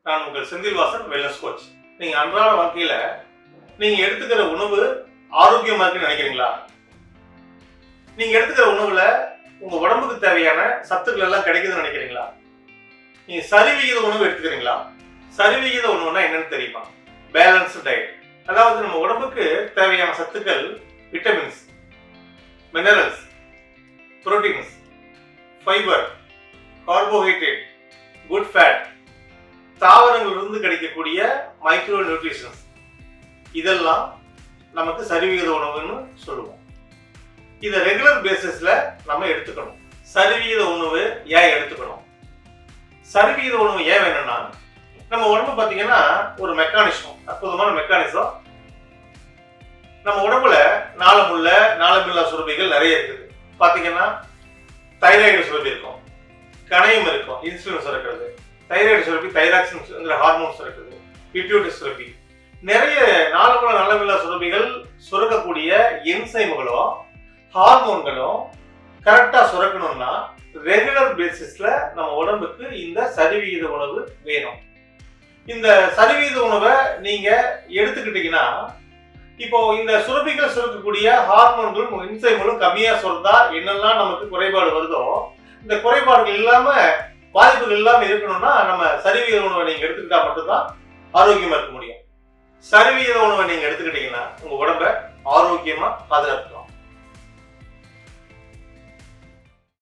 நான் உங்கள் Senthilvasan wellness coach. நீங்க அன்றாட வாழ்க்கையில நீங்க எடுத்துக்கிற உணவு ஆரோக்கியமா இருக்குன்னு நினைக்கிறீங்களா? நீங்க எடுத்துக்கிற உணவுல உங்க உடம்புக்கு தேவையான சத்துக்கள் எல்லாம் கிடைக்குதுன்னு நினைக்கிறீங்களா? நீங்க சரிவிகித உணவு எடுத்துக்கிறீங்களா? சரிவிகித உணவுனா என்னன்னு தெரியுமா? Balanced diet. அதாவது நம்ம உடம்புக்கு தேவையான சத்துக்கள், vitamins, minerals, proteins, fibre, carbohydrate, good fat, தாவரங்களிலிருந்து கிடைக்கக்கூடிய மைக்ரோ நியூட்ரிஷன்ஸ், இதெல்லாம் நமக்கு சரிவிகித உணவுன்னு சொல்லுவோம். இதை ரெகுலர் பேசிஸ்ல நம்ம எடுத்துக்கணும். சரிவிகித உணவு ஏன் எடுத்துக்கணும்? சரிவிகித உணவு ஏன் வேணும்னா, நம்ம உடம்பு பார்த்தீங்கன்னா ஒரு மெக்கானிசம், அற்புதமான மெக்கானிசம். நம்ம உடம்புல நாளமுள்ள நாளமில்லா சுரப்பிகள் நிறைய இருக்குது. பார்த்தீங்கன்னா தைராய்டு சுரப்பி இருக்கும், கணையம் இருக்கும், இன்சுலின் சுரக்கிறது, தைராய்டு சுரப்பி தைராக்சின் ஹார்மோன் சுரக்குது, பிட்யூட்டரி சுரப்பி, நிறைய நாளமுள்ள நாளமில்லா சுரப்பிகள் சுரக்கக்கூடிய என்சைம்களும் ஹார்மோன்களும் கரெக்டா சுரக்கணும்னா ரெகுலர் பேசிஸ்ல நம்ம உடம்புக்கு இந்த சரிவிகித உணவு வேணும். இந்த சரிவிகித உணவை நீங்க எடுத்துக்கிட்டீங்கன்னா, இப்போ இந்த சுரப்பிகள் சுரக்கக்கூடிய ஹார்மோன்களும் என்சைம்களும் கம்மியா சுரந்தா என்னெல்லாம் நமக்கு குறைபாடு வருதோ, இந்த குறைபாடுகள் இல்லாம பாதிப்புகள் இல்லாம இருக்கணும்னா நம்ம சரிவிகித உணவை நீங்க எடுத்துக்கிட்டா மட்டும்தான் ஆரோக்கியமா இருக்க முடியும். சரிவிகித உணவை நீங்க எடுத்துக்கிட்டீங்கன்னா உங்க உடம்ப ஆரோக்கியமா பாதுகாத்துக்கலாம்.